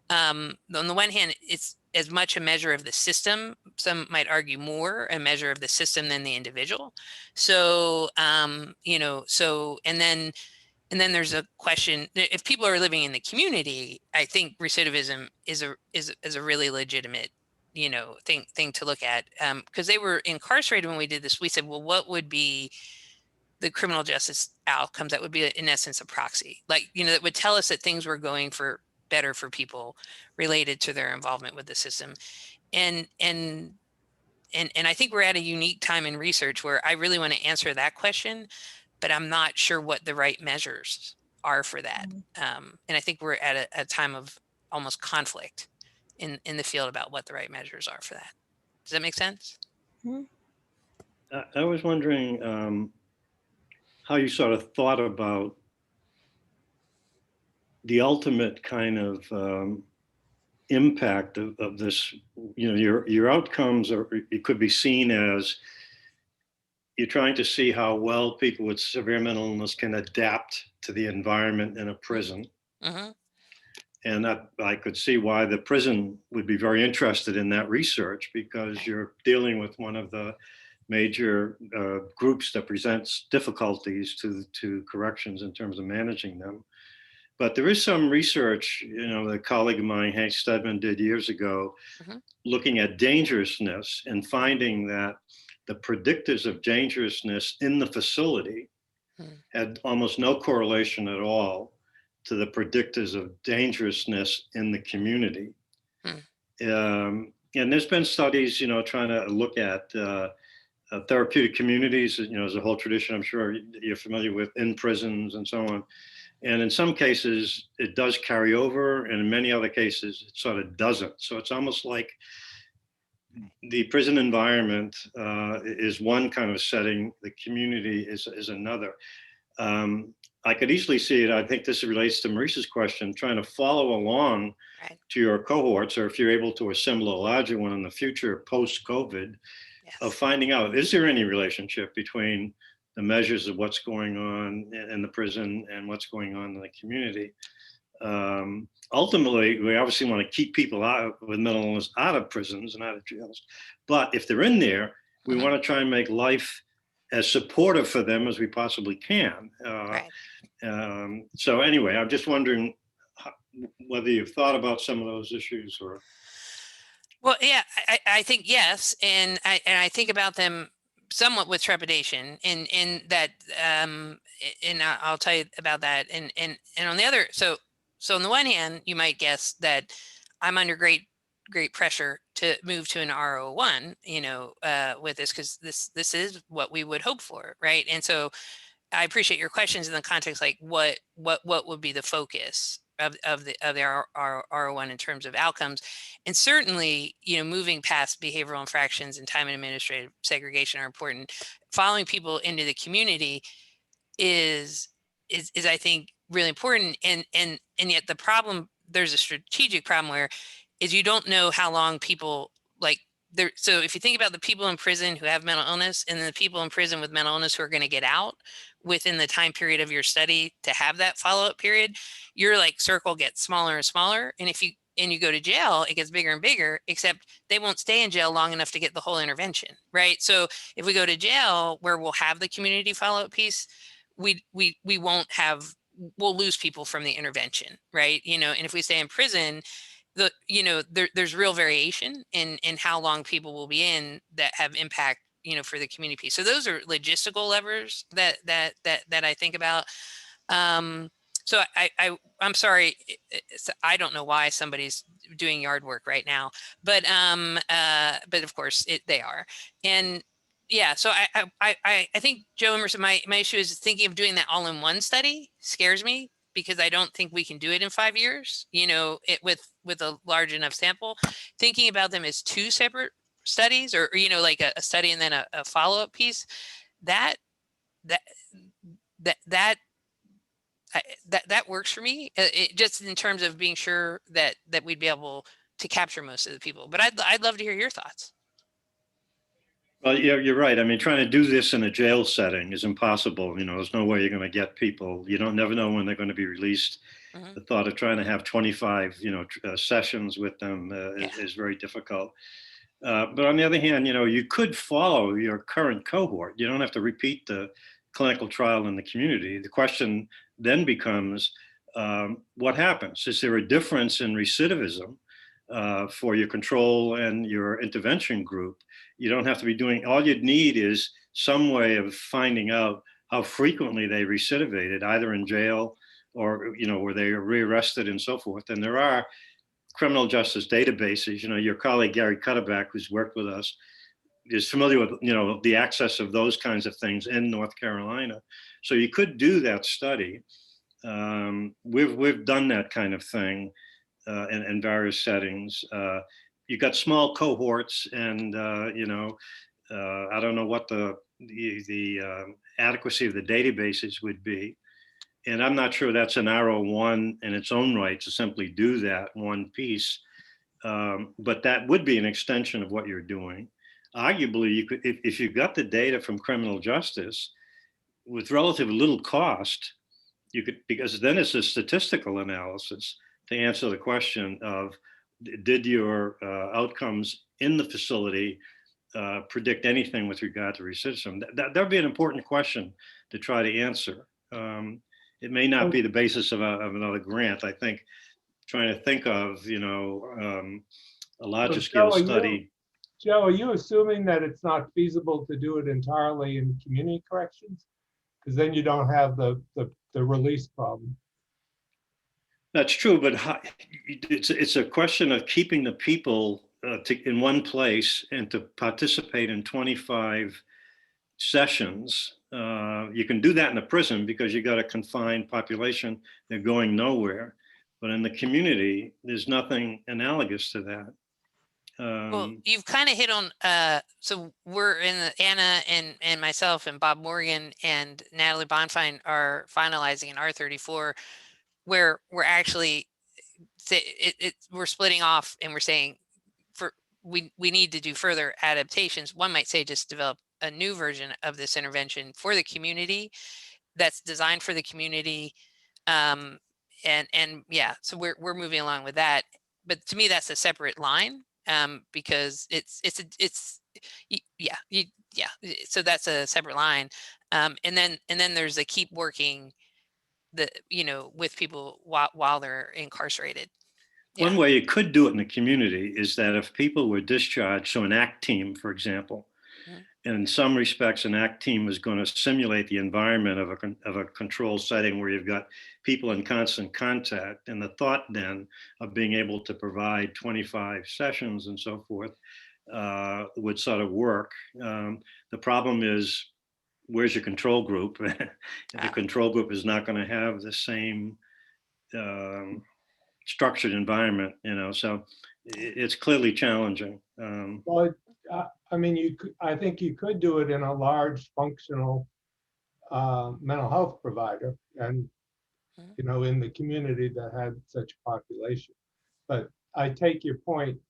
On the one hand, it's as much a measure of the system, some might argue more a measure of the system than the individual. So, and then there's a question, if people are living in the community, I think recidivism is a really legitimate, thing to look at, because they were incarcerated when we did this. We said, well, what would be the criminal justice outcomes that would be in essence a proxy, that would tell us that things were going better for people related to their involvement with the system. And I think we're at a unique time in research where I really want to answer that question, but I'm not sure what the right measures are for that. And I think we're at a time of almost conflict in the field about what the right measures are for that. Does that make sense? I was wondering how you sort of thought about the ultimate kind of impact of this. Your outcomes it could be seen as you're trying to see how well people with severe mental illness can adapt to the environment in a prison. Mm-hmm. And I could see why the prison would be very interested in that research, because you're dealing with one of the major groups that presents difficulties to corrections in terms of managing them. But there is some research, a colleague of mine, Hank Stedman, did years ago, mm-hmm. looking at dangerousness and finding that the predictors of dangerousness in the facility had almost no correlation at all to the predictors of dangerousness in the community. And there's been studies, trying to look at therapeutic communities, as a whole tradition, I'm sure you're familiar with, in prisons and so on. And in some cases, it does carry over, and in many other cases, it sort of doesn't. So it's almost like the prison environment is one kind of setting, the community is another. I could easily see it. I think this relates to Maurice's question, trying to follow along to your cohorts, or if you're able to assemble a larger one in the future post-COVID, of finding out, is there any relationship between the measures of what's going on in the prison and what's going on in the community. Ultimately, we obviously want to keep people with mental illness out of prisons and out of jails. But if they're in there, we want to try and make life as supportive for them as we possibly can. Right. So anyway, I'm just wondering whether you've thought about some of those issues or. Well, yeah, I think yes, and I think about them somewhat with trepidation, in that, and I'll tell you about that, and on the other, so on the one hand, you might guess that I'm under great pressure to move to an RO1, with this, because this is what we would hope for, right? And so I appreciate your questions in the context, like what would be the focus of the RO1 in terms of outcomes, and certainly moving past behavioral infractions and time and administrative segregation are important. Following people into the community is I think really important, and yet there's a strategic problem where is you don't know how long people like there. So if you think about the people in prison who have mental illness and the people in prison with mental illness who are going to get out within the time period of your study to have that follow-up period, your like circle gets smaller and smaller. And if you go to jail, it gets bigger and bigger, except they won't stay in jail long enough to get the whole intervention, right? So if we go to jail where we'll have the community follow-up piece, we won't have, we'll lose people from the intervention, right? And if we stay in prison, there's real variation in how long people will be in that have impact, for the community piece. So those are logistical levers that I think about. So I'm sorry, I don't know why somebody's doing yard work right now, but of course they are. And yeah, so I think, Joe Emerson, my issue is thinking of doing that all in one study scares me, because I don't think we can do it in 5 years, with a large enough sample. Thinking about them as two separate studies, or like a study and then a follow-up piece, that works for me, just in terms of being sure that we'd be able to capture most of the people. But I'd love to hear your thoughts. Well, yeah, you're right. I mean, trying to do this in a jail setting is impossible. There's no way you're going to get people. You don't never know when they're going to be released. Mm-hmm. The thought of trying to have 25, sessions with them is very difficult. But on the other hand, you could follow your current cohort. You don't have to repeat the clinical trial in the community. The question then becomes, what happens? Is there a difference in recidivism for your control and your intervention group? You don't have to be doing, all you'd need is some way of finding out how frequently they recidivated, either in jail or, where they are rearrested and so forth. And there are criminal justice databases. Your colleague Gary Cutterback, who's worked with us, is familiar with the access of those kinds of things in North Carolina. So you could do that study. We've done that kind of thing in various settings. You've got small cohorts, and I don't know what the adequacy of the databases would be. And I'm not sure that's an RO1 in its own right to simply do that one piece. But that would be an extension of what you're doing. Arguably, you could, if you got the data from criminal justice with relatively little cost, you could, because then it's a statistical analysis to answer the question of, did your outcomes in the facility predict anything with regard to recidivism? That would be an important question to try to answer. It may not be the basis of another grant. I think trying to think of, a larger scale study. Joe, are you assuming that it's not feasible to do it entirely in community corrections? Because then you don't have the release problem. That's true, but it's a question of keeping the people in one place and to participate in 25 sessions. You can do that in a prison because you got a confined population. They're going nowhere. But in the community, there's nothing analogous to that. Well, you've kind of hit on, so we're in Anna and myself and Bob Morgan and Natalie Bonfine are finalizing an R34 where we're actually, we're splitting off and we're saying we need to do further adaptations. One might say just develop a new version of this intervention for the community that's designed for the community. And yeah, so we're moving along with that. But to me, that's a separate line. Because it's yeah, so that's a separate line. And then there's a keep working with people while they're incarcerated. One Yeah. way you could do it in the community is that if people were discharged, so an ACT team, for example, Mhm. in some respects, an ACT team is going to simulate the environment of a controlled setting where you've got people in constant contact. And the thought then of being able to provide 25 sessions and so forth would sort of work. The problem is, where's your control group? The control group is not going to have the same structured environment, so it's clearly challenging. Well, I mean, I think you could do it in a large functional mental health provider and, in the community that had such a population. But I take your point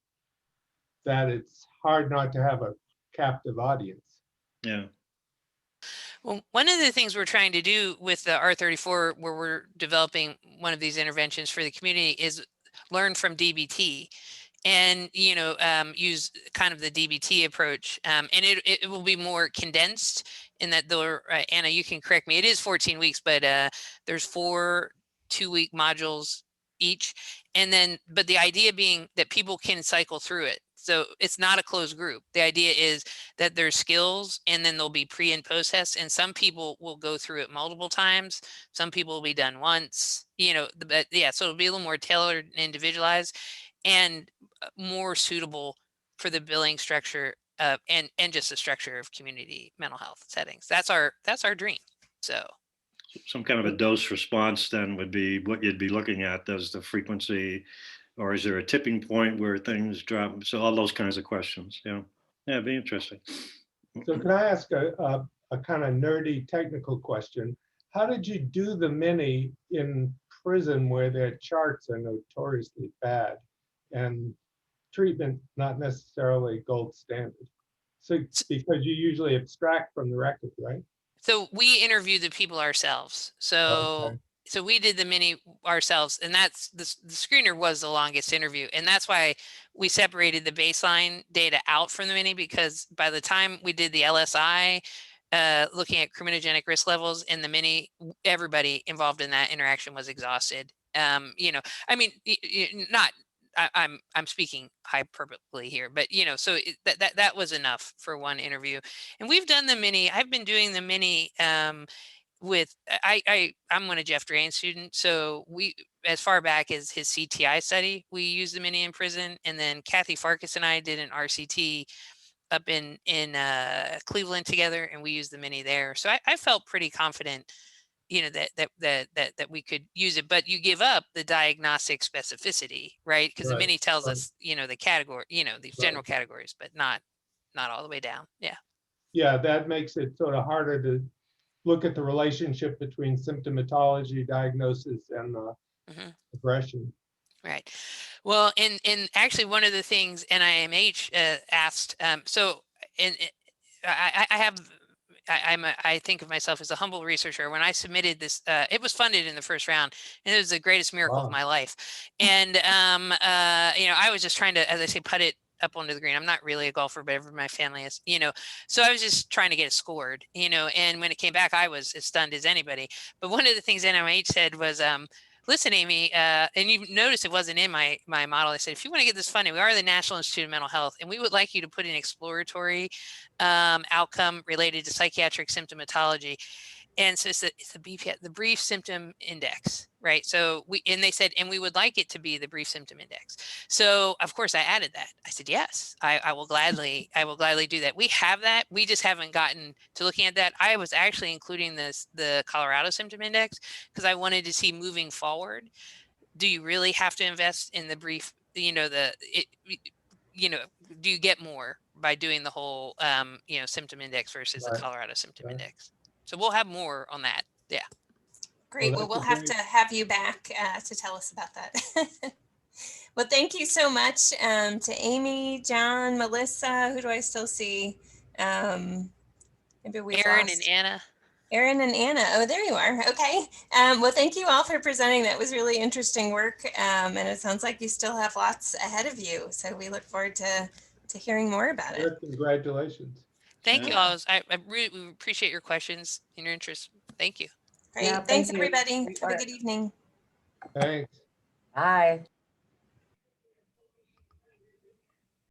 that it's hard not to have a captive audience. Yeah. Well, one of the things we're trying to do with the R34, where we're developing one of these interventions for the community, is learn from DBT and use kind of the DBT approach, and it will be more condensed in that Anna, you can correct me, it is 14 weeks, but there's 4 2-week modules each, but the idea being that people can cycle through it, so it's not a closed group. The idea is that there's skills, and then there'll be pre and post tests, and some people will go through it multiple times, some people will be done once, but yeah, so it'll be a little more tailored and individualized and more suitable for the billing structure and just the structure of community mental health settings. That's our dream. So some kind of a dose response then would be what you'd be looking at. Does the frequency, or is there a tipping point where things drop? So all those kinds of questions. Yeah, it'd be interesting. So can I ask a kind of nerdy technical question? How did you do the mini in prison where their charts are notoriously bad and treatment not necessarily gold standard? So because you usually abstract from the record, right? So we interview the people ourselves. So we did the mini ourselves, and that's the screener was the longest interview, and that's why we separated the baseline data out from the mini, because by the time we did the LSI, looking at criminogenic risk levels in the mini, everybody involved in that interaction was exhausted. I mean, not. I'm speaking hyperbolically here, but so that was enough for one interview, and we've done the mini. I've been doing the mini with I'm one of Jeff Drain's students, so we, as far back as his CTI study, we used the mini in prison, and then Kathy Farkas and I did an RCT up in Cleveland together, and we used the mini there. So I felt pretty confident that we could use it, but you give up the diagnostic specificity, right? Because the mini tells us, the category, these general categories, but not all the way down. Yeah. Yeah, that makes it sort of harder to look at the relationship between symptomatology, diagnosis, and progression. Right. Well, and actually one of the things NIMH asked, so I think of myself as a humble researcher. When I submitted this, it was funded in the first round, and it was the greatest miracle of my life. And I was just trying to, as I say, put it up onto the green. I'm not really a golfer, but everyone in my family is, so I was just trying to get it scored, and when it came back, I was as stunned as anybody. But one of the things NIMH said was, listen, Amy, and you notice it wasn't in my model. I said, if you want to get this funding, we are the National Institute of Mental Health, and we would like you to put an exploratory outcome related to psychiatric symptomatology. And so it's the BPI, the brief symptom index, right? So they said, and we would like it to be the brief symptom index. So of course I added that. I said, yes, I will gladly do that. We have that. We just haven't gotten to looking at that. I was actually including the Colorado symptom index because I wanted to see moving forward. Do you really have to invest in the brief, do you get more by doing the whole, symptom index versus the Colorado symptom index? So we'll have more on that. Yeah. Great. Well, we'll have to have you back to tell us about that. Well, thank you so much to Amy, John, Melissa. Who do I still see? Maybe we Aaron and Anna. Aaron and Anna. Oh, there you are. Okay. Well, thank you all for presenting. That was really interesting work. And it sounds like you still have lots ahead of you. So we look forward to hearing more about it. Congratulations. Thank you Yeah. all. I really appreciate your questions and your interest. Thank you. Great. Yeah, Thanks, thank you. everybody. Great Have a work. good evening. Thanks. Bye.